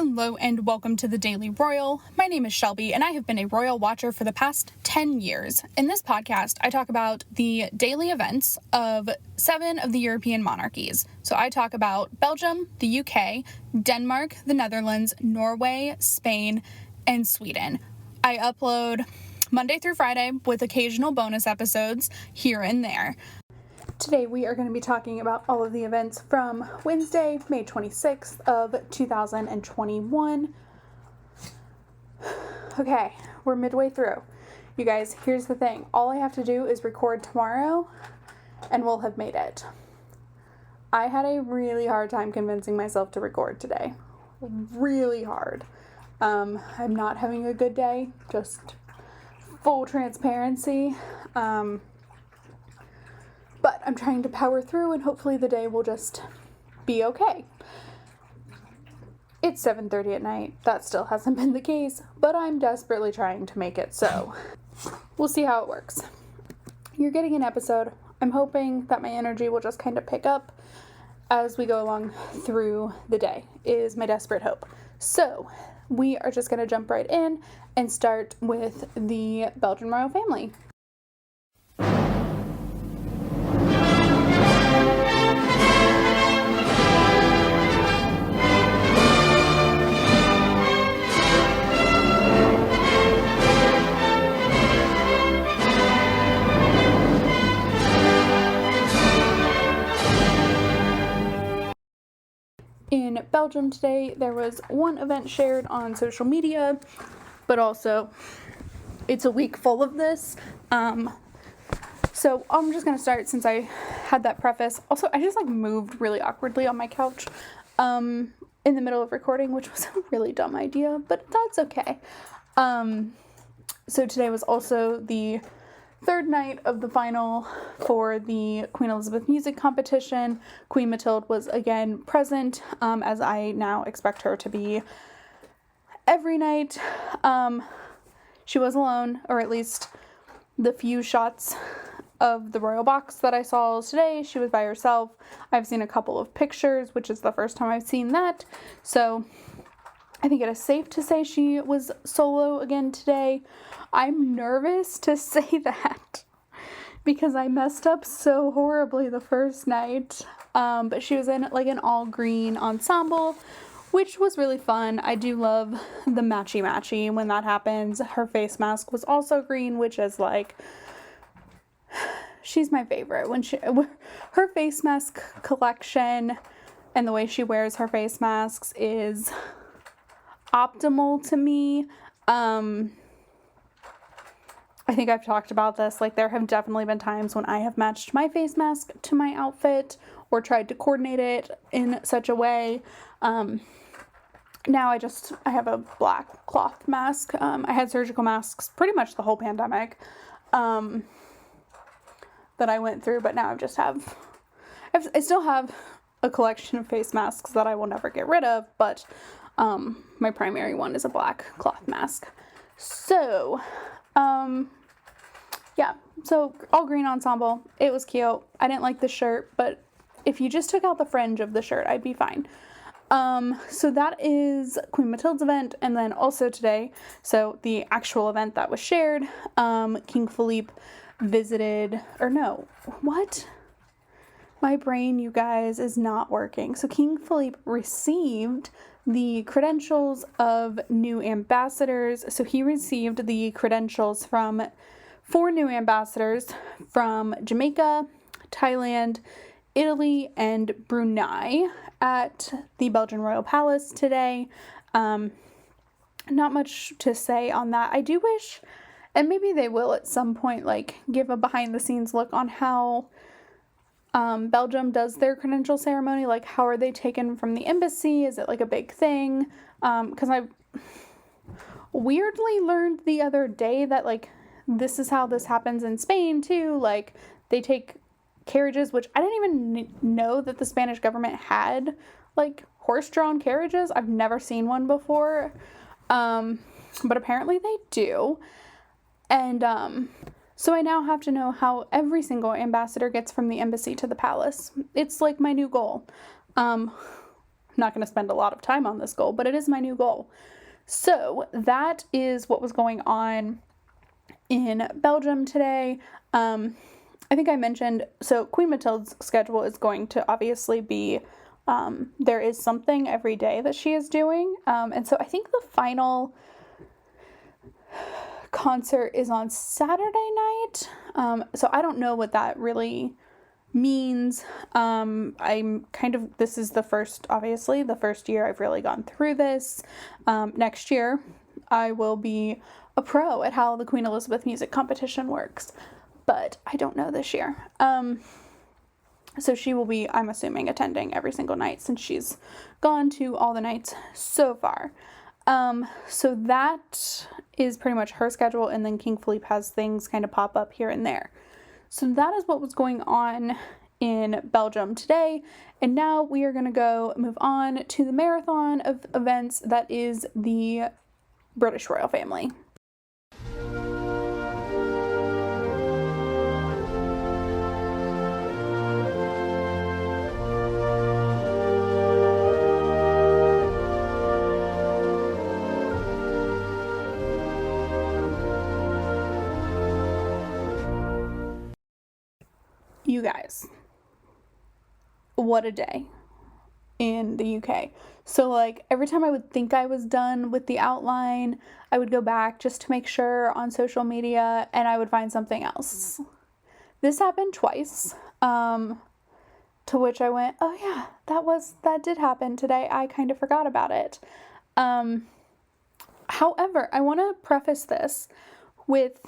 Hello and welcome to the Daily Royal. My name is Shelby and I have been a royal watcher for the past 10 years. In this podcast, I talk about the daily events of 7 of the European monarchies. So I talk about Belgium, the UK, Denmark, the Netherlands, Norway, Spain, and Sweden. I upload Monday through Friday with occasional bonus episodes here and there. Today we are going to be talking about all of the events from Wednesday, May 26th of 2021. Okay, we're midway through. You guys, here's the thing. All I have to do is record tomorrow and we'll have made it. I had a really hard time convincing myself to record today. Really hard. I'm not having a good day, just full transparency. But I'm trying to power through and hopefully the day will just be okay. It's 7:30 at night. That still hasn't been the case, but I'm desperately trying to make it so. We'll see how it works. You're getting an episode. I'm hoping that my energy will just kind of pick up as we go along through the day, is my desperate hope. So we are just going to jump right in and start with the Belgian royal family. In Belgium today, there was one event shared on social media, but also it's a week full of this. So I'm just going to start since I had that preface. Also, I just moved really awkwardly on my couch in the middle of recording, which was a really dumb idea, but that's okay. So today was also the third night of the final for the Queen Elizabeth music competition. Queen Mathilde was again present, as I now expect her to be every night. She was alone, or at least the few shots of the royal box that I saw today, she was by herself. I've seen a couple of pictures, which is the first time I've seen that. So I think it is safe to say she was solo again today. I'm nervous to say that because I messed up so horribly the first night. But she was in an all green ensemble, which was really fun. I do love the matchy when that happens. Her face mask was also green, which is she's my favorite. Her face mask collection and the way she wears her face masks is optimal to me. I think I've talked about this. There have definitely been times when I have matched my face mask to my outfit or tried to coordinate it in such a way. Now I have a black cloth mask. I had surgical masks pretty much the whole pandemic that I went through, but now I still have a collection of face masks that I will never get rid of, but my primary one is a black cloth mask. So, yeah, so all green ensemble. It was cute. I didn't like the shirt, but if you just took out the fringe of the shirt, I'd be fine. So that is Queen Mathilde's event, and then also today, so the actual event that was shared, King Philippe visited, my brain, you guys, is not working. So King Philippe received the credentials of new ambassadors. So he received the credentials from 4 new ambassadors from Jamaica, Thailand, Italy, and Brunei at the Belgian Royal Palace today. Not much to say on that. I do wish, and maybe they will at some point, give a behind-the-scenes look on how Belgium does their credential ceremony. How are they taken from the embassy? Is it a big thing? Because I weirdly learned the other day that this is how this happens in Spain too. They take carriages, which I didn't even know that the Spanish government had horse-drawn carriages. I've never seen one before, but apparently they do. And so I now have to know how every single ambassador gets from the embassy to the palace. It's my new goal. not going to spend a lot of time on this goal, but it is my new goal. So that is what was going on in Belgium today. I think I mentioned, so Queen Matilda's schedule is going to obviously be, there is something every day that she is doing. And so I think the final concert is on Saturday night. So I don't know what that really means. This is the first year I've really gone through this. Next year I will be a pro at how the Queen Elizabeth music competition works, but I don't know this year. So she will be, I'm assuming, attending every single night since she's gone to all the nights so far. So that is pretty much her schedule, and then King Philippe has things kind of pop up here and there. So that is what was going on in Belgium today, and now we are going to move on to the marathon of events that is the British royal family. You guys, what a day in the UK. So like every time I would think I was done with the outline, I would go back just to make sure on social media, and I would find something else. This happened twice, to which I went, oh yeah, that did happen today. I kind of forgot about it. However, I want to preface this with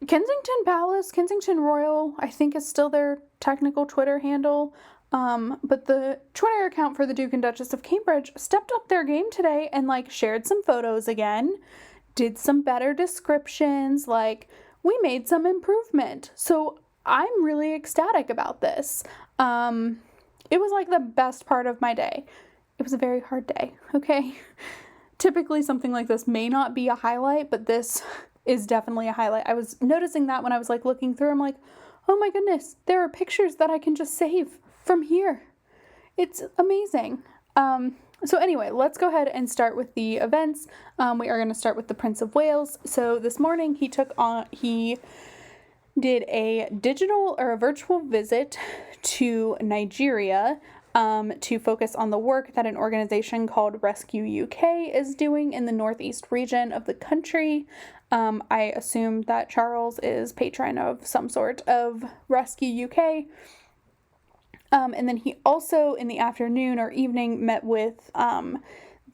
Kensington Royal, I think is still their technical Twitter handle. But the Twitter account for the Duke and Duchess of Cambridge stepped up their game today and like shared some photos again, did some better descriptions, like we made some improvement. So I'm really ecstatic about this. It was like the best part of my day. It was a very hard day, okay? Typically something like this may not be a highlight, but this is definitely a highlight. I was noticing that when I was like looking through, I'm like, oh my goodness, there are pictures that I can just save from here. It's amazing. So anyway, let's go ahead and start with the events. We are going to start with the Prince of Wales. So this morning he did a virtual visit to Nigeria to focus on the work that an organization called Rescue UK is doing in the northeast region of the country. I assume that Charles is patron of some sort of Rescue UK. And then he also, in the afternoon or evening, met with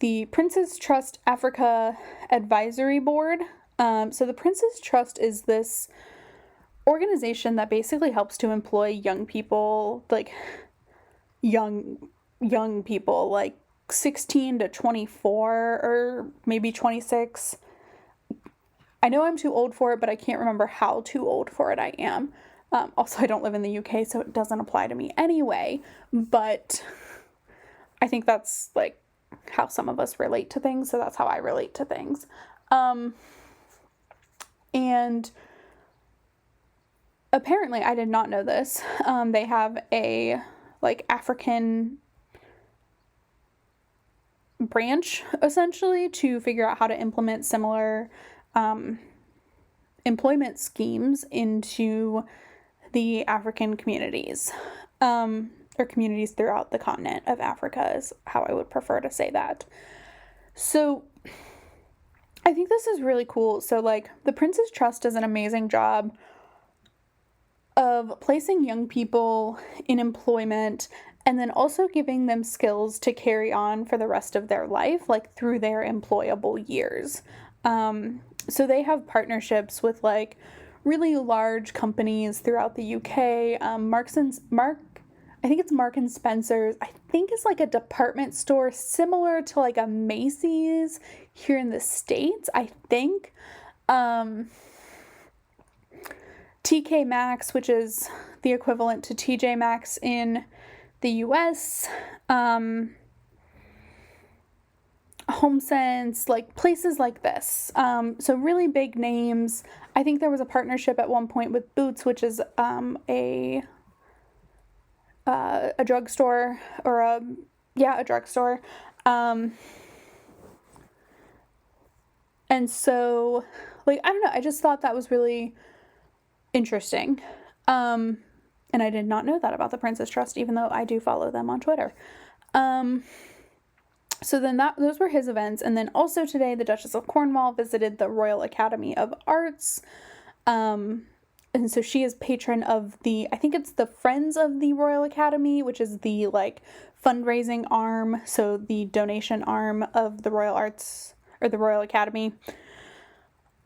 the Prince's Trust Africa Advisory Board. So the Prince's Trust is this organization that basically helps to employ young people, like young people, like 16 to 24 or maybe 26. I know I'm too old for it, but I can't remember how too old for it I am. Also, I don't live in the UK, so it doesn't apply to me anyway, but I think that's like how some of us relate to things, so that's how I relate to things. And apparently, I did not know this, they have a like African branch, essentially, to figure out how to implement similar employment schemes into the African communities, or communities throughout the continent of Africa is how I would prefer to say that. So I think this is really cool. So like the Prince's Trust does an amazing job of placing young people in employment and then also giving them skills to carry on for the rest of their life, like through their employable years. So they have partnerships with like really large companies throughout the UK. I think it's Mark and Spencer's. I think it's like a department store similar to like a Macy's here in the States, I think. TK Maxx, which is the equivalent to TJ Maxx in the US. HomeSense, like places like this. So really big names. I think there was a partnership at one point with Boots, which is a a drugstore, or a drugstore. And so, like, I don't know, I just thought that was really interesting. And I did not know that about the Princess Trust, even though I do follow them on Twitter. So then those were his events. And then also today, the Duchess of Cornwall visited the Royal Academy of Arts. And so she is patron of I think it's the Friends of the Royal Academy, which is the, like, fundraising arm. So the donation arm of the Royal Arts, or the Royal Academy.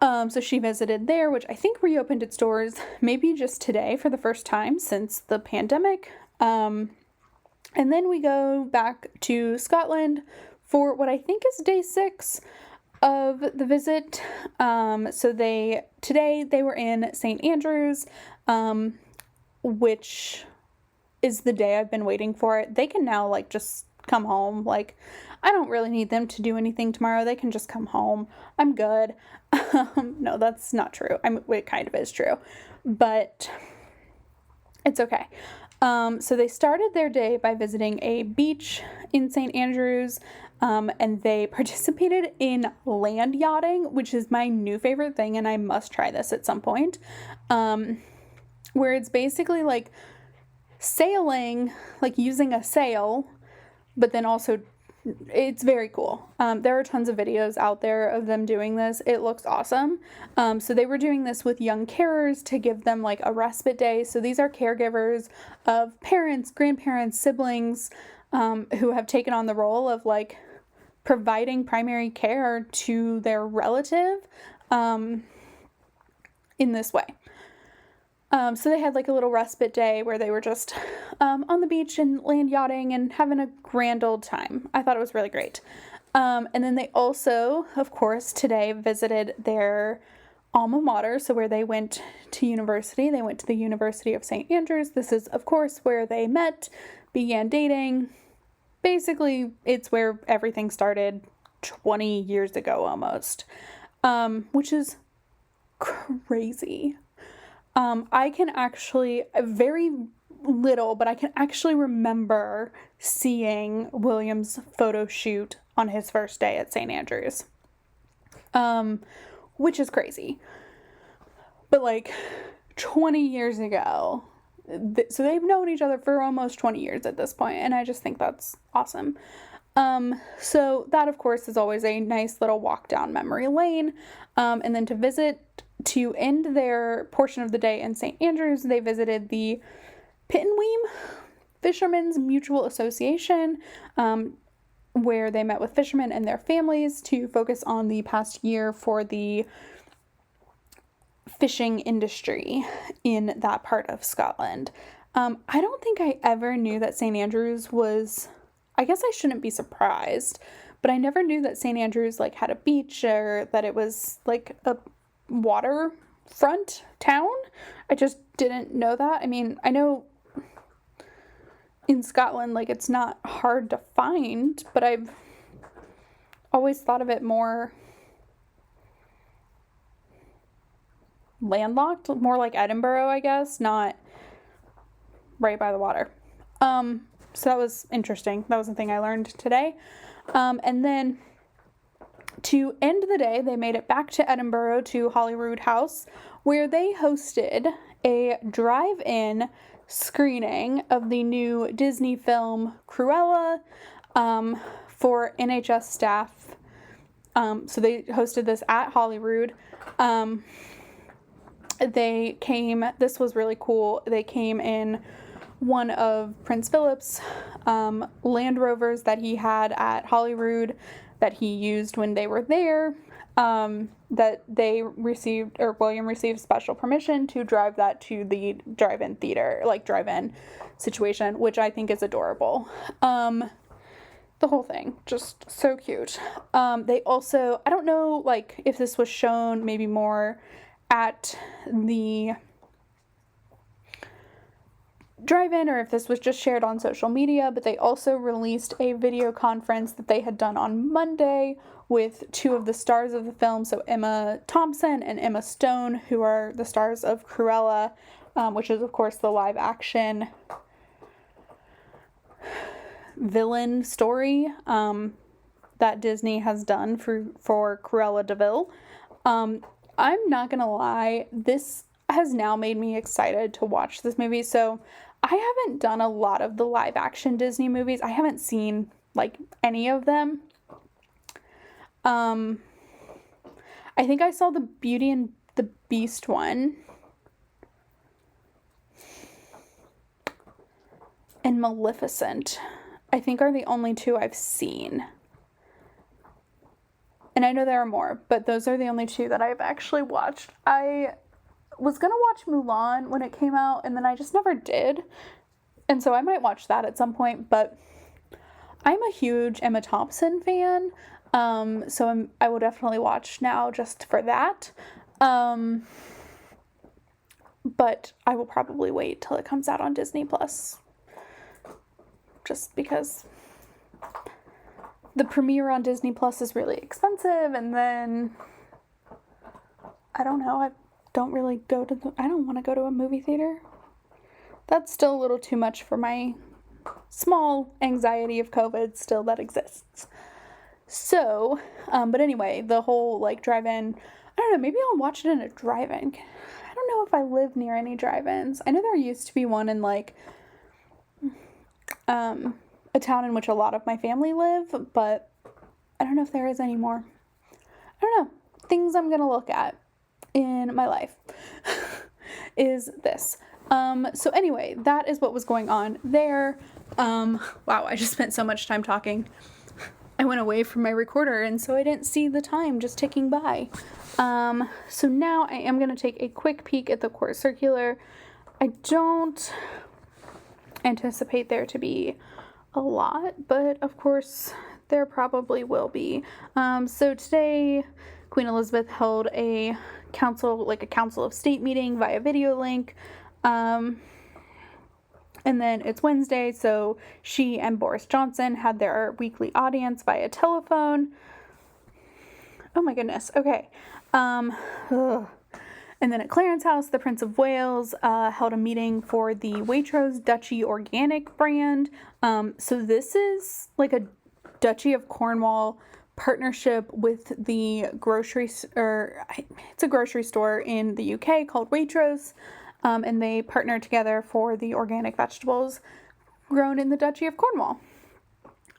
So she visited there, which I think reopened its doors maybe just today for the first time since the pandemic. And then we go back to Scotland for what I think is day 6 of the visit. So today they were in St. Andrews, which is the day I've been waiting for. They can now, like, just come home. Like, I don't really need them to do anything tomorrow. They can just come home. I'm good. No, that's not true. It kind of is true, but it's okay. So they started their day by visiting a beach in St. Andrews, and they participated in land yachting, which is my new favorite thing, and I must try this at some point, where it's basically like sailing, like using a sail, but then also it's very cool. There are tons of videos out there of them doing this. It looks awesome. So they were doing this with young carers to give them, like, a respite day. So these are caregivers of parents, grandparents, siblings, who have taken on the role of, like, providing primary care to their relative, in this way. So they had, like, a little respite day where they were just on the beach and land yachting and having a grand old time. I thought it was really great. And then they also, of course, today visited their alma mater, so where they went to university. They went to the University of St. Andrews. This is, of course, where they met, began dating. Basically, it's where everything started 20 years ago almost, which is crazy. I can actually, very little, but I can actually remember seeing William's photo shoot on his first day at St. Andrews, which is crazy. But, like, 20 years ago, so they've known each other for almost 20 years at this point, and I just think that's awesome. So that, of course, is always a nice little walk down memory lane. And then to end their portion of the day in St. Andrews, they visited the Pittenweem Fishermen's Mutual Association, where they met with fishermen and their families to focus on the past year for the fishing industry in that part of Scotland. I don't think I ever knew that St. Andrews was, I guess I shouldn't be surprised, but I never knew that St. Andrews, like, had a beach, or that it was, like, a waterfront town. I just didn't know that. I mean, I know in Scotland, like, it's not hard to find, but I've always thought of it more landlocked, more like Edinburgh, I guess, not right by the water. So that was interesting. That was the thing I learned today. And then to end the day, they made it back to Edinburgh to Holyrood House, where they hosted a drive-in screening of the new Disney film Cruella, for NHS staff. So they hosted this at Holyrood. This was really cool. They came in one of Prince Philip's Land Rovers that he had at Holyrood that he used when they were there, that they received, or William received special permission to drive that to the drive-in theater, like drive-in situation, which I think is adorable. The whole thing, just so cute. They also, I don't know, like, if this was shown maybe more at the drive-in or if this was just shared on social media, but they also released a video conference that they had done on Monday with two of the stars of the film, so Emma Thompson and Emma Stone, who are the stars of Cruella, which is, of course, the live-action villain story that Disney has done for Cruella de Vil. I'm not gonna lie, this has now made me excited to watch this movie. So I haven't done a lot of the live action Disney movies. I haven't seen like any of them. I think I saw the Beauty and the Beast one. And Maleficent, I think, are the only two I've seen. And I know there are more, but those are the only two that I've actually watched. I was gonna watch Mulan when it came out, and then I just never did. And so I might watch that at some point, but I'm a huge Emma Thompson fan. So I will definitely watch now just for that. But I will probably wait till it comes out on Disney Plus. Just because the premiere on Disney Plus is really expensive, and then I don't know, I don't want to go to a movie theater. That's still a little too much for my small anxiety of COVID still that exists. So, but anyway, the whole like drive-in, I don't know, maybe I'll watch it in a drive-in. I don't know if I live near any drive-ins. I know there used to be one in like a town in which a lot of my family live, but I don't know if there is anymore. I don't know. Things I'm gonna look at in my life is this. So anyway, that is what was going on there. Wow, I just spent so much time talking. I went away from my recorder, and so I didn't see the time just ticking by. So now I am gonna take a quick peek at the court circular. I don't anticipate there to be a lot, but of course there probably will be. So today Queen Elizabeth held a council of state meeting via video link. And then it's Wednesday, so she and Boris Johnson had their weekly audience via telephone. Oh my goodness. Okay. And then at Clarence House, the Prince of Wales held a meeting for the Waitrose Duchy Organic brand. So this is like a Duchy of Cornwall partnership with the it's a grocery store in the UK called Waitrose. And they partnered together for the organic vegetables grown in the Duchy of Cornwall.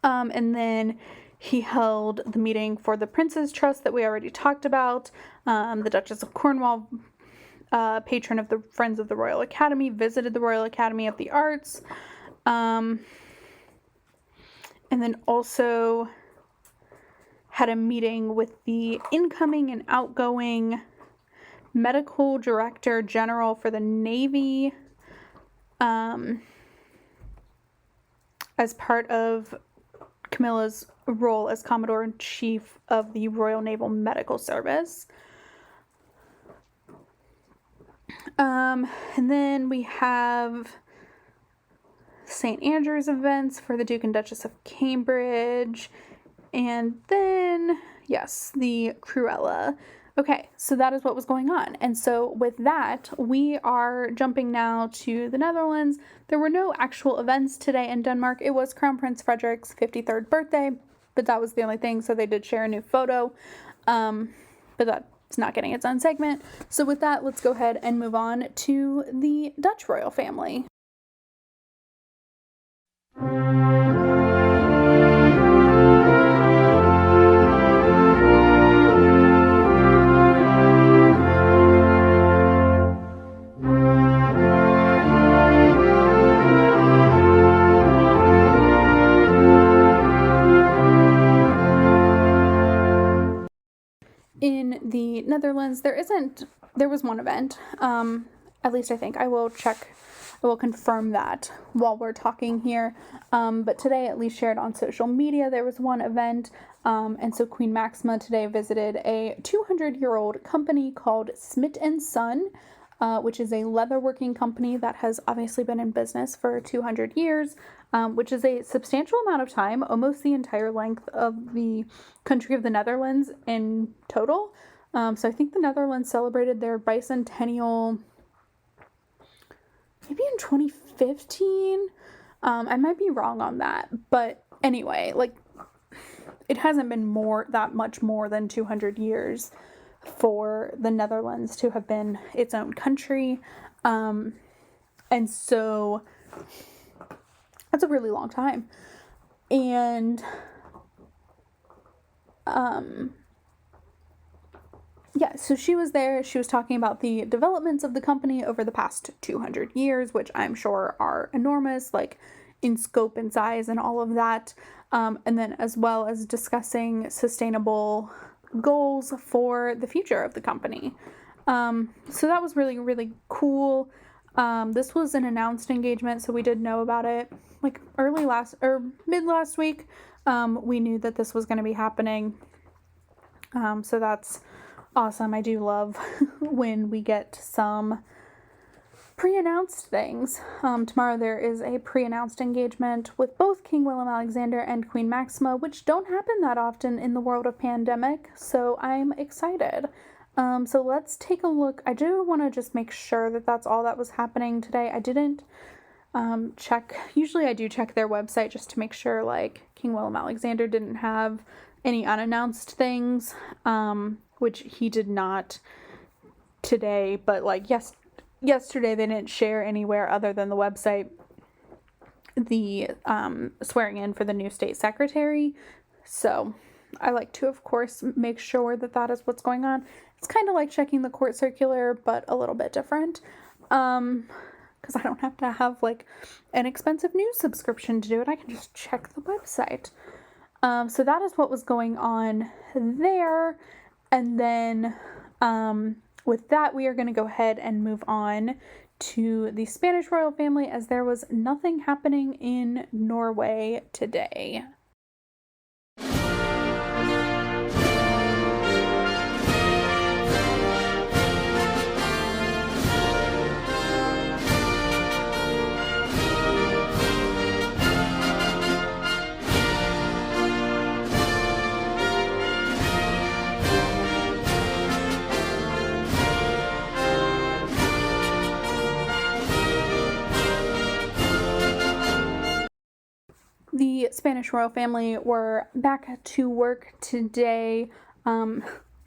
And then he held the meeting for the Prince's Trust that we already talked about. The Duchess of Cornwall, patron of the Friends of the Royal Academy, visited the Royal Academy of the Arts. And then also had a meeting with the incoming and outgoing Medical Director General for the Navy, as part of Camilla's role as Commodore-in-Chief of the Royal Naval Medical Service. And then we have St. Andrew's events for the Duke and Duchess of Cambridge. And then, yes, the Cruella. Okay, so that is what was going on. And so with that, we are jumping now to the Netherlands. There were no actual events today in Denmark. It was Crown Prince Frederik's 53rd birthday, but that was the only thing. So they did share a new photo, but that's not getting its own segment. So with that, let's go ahead and move on to the Dutch royal family. In the Netherlands, there was one event, at least I think. I will confirm that while we're talking here, but today, at least shared on social media, there was one event, and so Queen Máxima today visited a 200-year-old company called Smit & Son, which is a leatherworking company that has obviously been in business for 200 years, which is a substantial amount of time, almost the entire length of the country of the Netherlands in total. So I think the Netherlands celebrated their bicentennial maybe in 2015. I might be wrong on that, but anyway, like, it hasn't been that much more than 200 years for the Netherlands to have been its own country. And so that's a really long time. And yeah, so she was there. She was talking about the developments of the company over the past 200 years, which I'm sure are enormous, like in scope and size and all of that. And then as well as discussing sustainable goals for the future of the company. So that was really, really cool. This was an announced engagement, so we did know about it like mid last week. We knew that this was going to be happening. So that's awesome. I do love when we get some pre-announced things. Tomorrow there is a pre-announced engagement with both King Willem-Alexander and Queen Máxima, which don't happen that often in the world of pandemic, so I'm excited. So let's take a look. I do want to just make sure that that's all that was happening today. I didn't check. Usually I do check their website just to make sure, like, King Willem-Alexander didn't have any unannounced things, which he did not today, but like yesterday they didn't share anywhere other than the website the swearing in for the new state secretary. So I like to, of course, make sure that that is what's going on. It's kind of like checking the court circular, but a little bit different. Because I don't have to have like an expensive news subscription to do it. I can just check the website. So that is what was going on there. And then with that, we are going to go ahead and move on to the Spanish royal family, as there was nothing happening in Norway today. The Spanish royal family were back to work today.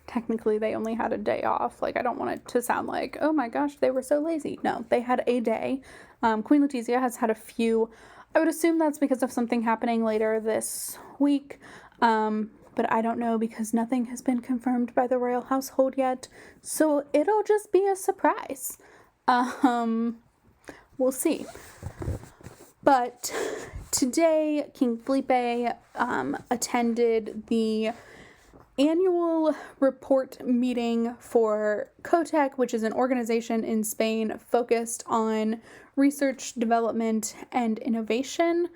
Technically, they only had a day off. Like, I don't want it to sound like, oh my gosh, they were so lazy. No, they had a day. Queen Letizia has had a few. I would assume that's because of something happening later this week. But I don't know because nothing has been confirmed by the royal household yet. So it'll just be a surprise. We'll see. But today, King Felipe attended the annual report meeting for COTEC, which is an organization in Spain focused on research, development, and innovation.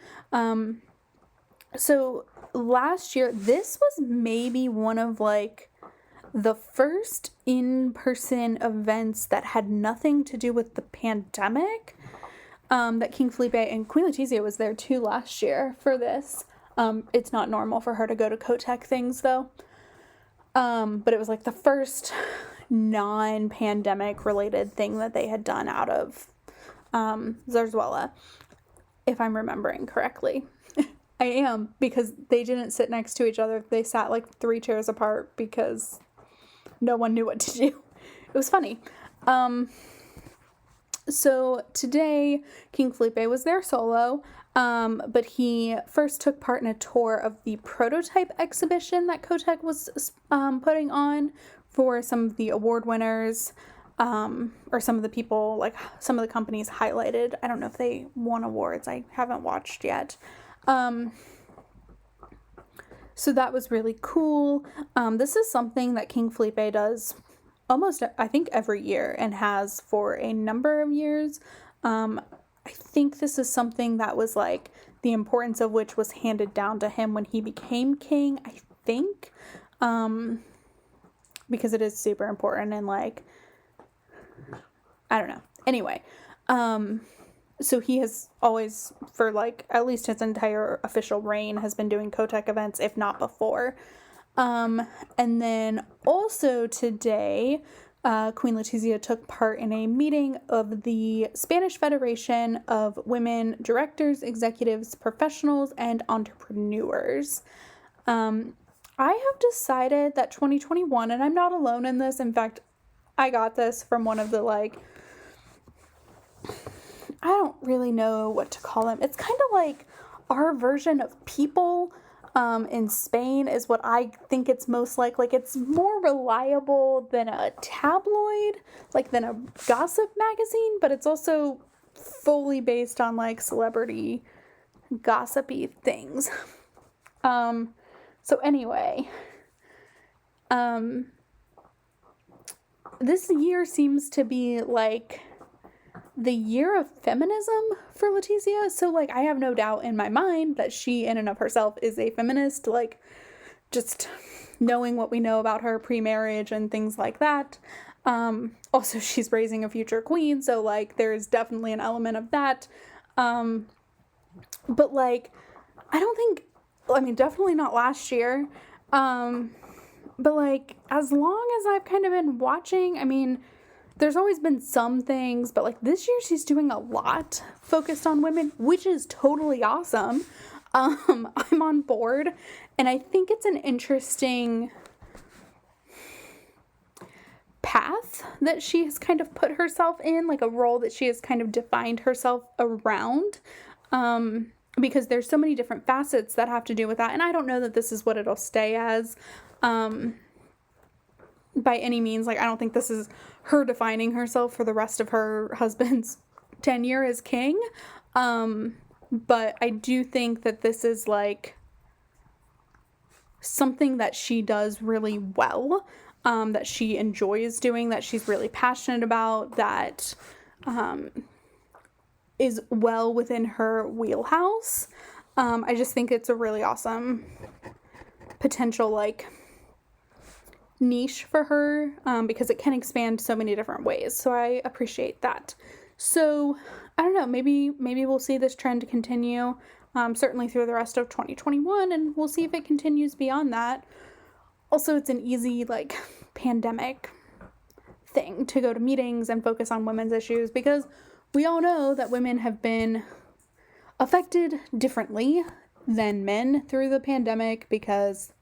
So last year, this was maybe one of like the first in-person events that had nothing to do with the pandemic. That King Felipe and Queen Letizia was there too last year for this. It's not normal for her to go to COTEC things though. But it was like the first non-pandemic related thing that they had done out of Zarzuela, if I'm remembering correctly. I am, because they didn't sit next to each other. They sat like 3 chairs apart because no one knew what to do. It was funny. So today, King Felipe was there solo, but he first took part in a tour of the prototype exhibition that COTEC was putting on for some of the award winners, or some of the people, like some of the companies highlighted. I don't know if they won awards. I haven't watched yet. So that was really cool. This is something that King Felipe does almost, I think, every year and has for a number of years. I think this is something that was like the importance of which was handed down to him when he became king, I think, because it is super important and like, I don't know. Anyway, so he has always, for like at least his entire official reign, has been doing COTEC events, if not before. And then also today, Queen Letizia took part in a meeting of the Spanish Federation of Women Directors, Executives, Professionals, and Entrepreneurs. I have decided that 2021, and I'm not alone in this, in fact, I got this from one of the, like, I don't really know what to call them. It's kind of like our version of People in Spain is what I think it's most like. Like, it's more reliable than a tabloid, like than a gossip magazine, but it's also fully based on, like, celebrity gossipy things. So anyway, this year seems to be, like, the year of feminism for Letizia. So, like, I have no doubt in my mind that she in and of herself is a feminist, like, just knowing what we know about her pre-marriage and things like that. Also, she's raising a future queen, so, like, there's definitely an element of that. But, like, definitely not last year. But, like, as long as I've kind of been watching, I mean, there's always been some things, but, like, this year she's doing a lot focused on women, which is totally awesome. I'm on board, and I think it's an interesting path that she has kind of put herself in, like a role that she has kind of defined herself around, because there's so many different facets that have to do with that, and I don't know that this is what it'll stay as, by any means. Like, I don't think this is her defining herself for the rest of her husband's tenure as king, but I do think that this is, like, something that she does really well, that she enjoys doing, that she's really passionate about, that is well within her wheelhouse. I just think it's a really awesome potential, like, niche for her, because it can expand so many different ways. So I appreciate that. So I don't know, maybe we'll see this trend continue, certainly through the rest of 2021, and we'll see if it continues beyond that. Also, it's an easy, like, pandemic thing to go to meetings and focus on women's issues, because we all know that women have been affected differently than men through the pandemic, because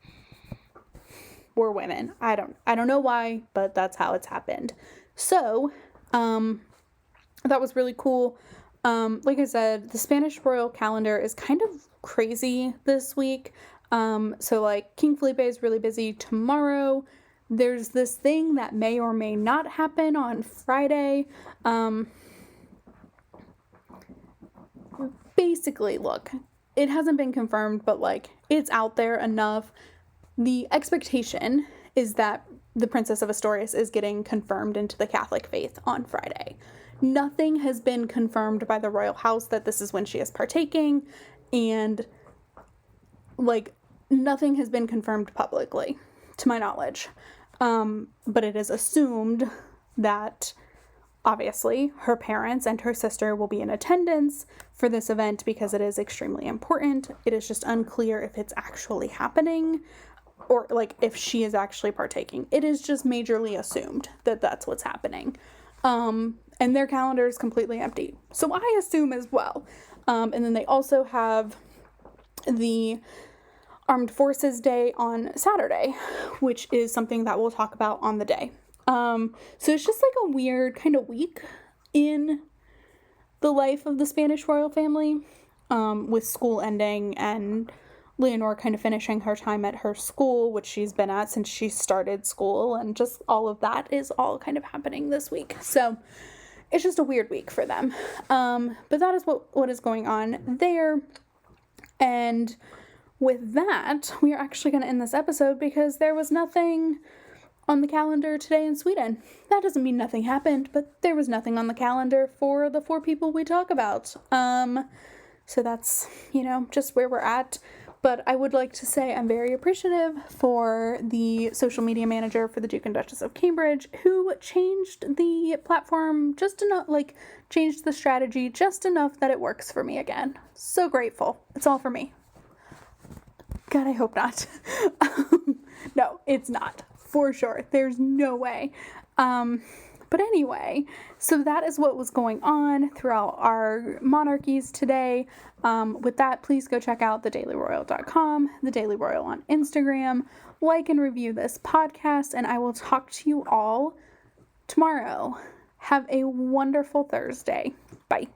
we're women. I don't know why, but that's how it's happened. So, that was really cool. Like I said, the Spanish royal calendar is kind of crazy this week. So, like, King Felipe is really busy tomorrow. There's this thing that may or may not happen on Friday. Basically, look, it hasn't been confirmed, but, like, it's out there enough. The expectation is that the Princess of Asturias is getting confirmed into the Catholic faith on Friday. Nothing has been confirmed by the royal house that this is when she is partaking, and, like, nothing has been confirmed publicly, to my knowledge. But it is assumed that, obviously, her parents and her sister will be in attendance for this event because it is extremely important. It is just unclear if it's actually happening, or, like, if she is actually partaking. It is just majorly assumed that that's what's happening. And their calendar is completely empty. So I assume as well. And then they also have the Armed Forces Day on Saturday, which is something that we'll talk about on the day. So it's just, like, a weird kind of week in the life of the Spanish royal family, with school ending and Leonor kind of finishing her time at her school, which she's been at since she started school, and just all of that is all kind of happening this week. So it's just a weird week for them. But that is what is going on there. And with that, we are actually going to end this episode because there was nothing on the calendar today in Sweden. That doesn't mean nothing happened, but there was nothing on the calendar for the 4 people we talk about. So that's, just where we're at. But I would like to say I'm very appreciative for the social media manager for the Duke and Duchess of Cambridge, who changed the platform just enough, changed the strategy just enough that it works for me again. So grateful. It's all for me. God, I hope not. No, it's not. For sure. There's no way. But anyway, so that is what was going on throughout our monarchies today. With that, please go check out thedailyroyal.com, The Daily Royal on Instagram, like and review this podcast, and I will talk to you all tomorrow. Have a wonderful Thursday. Bye.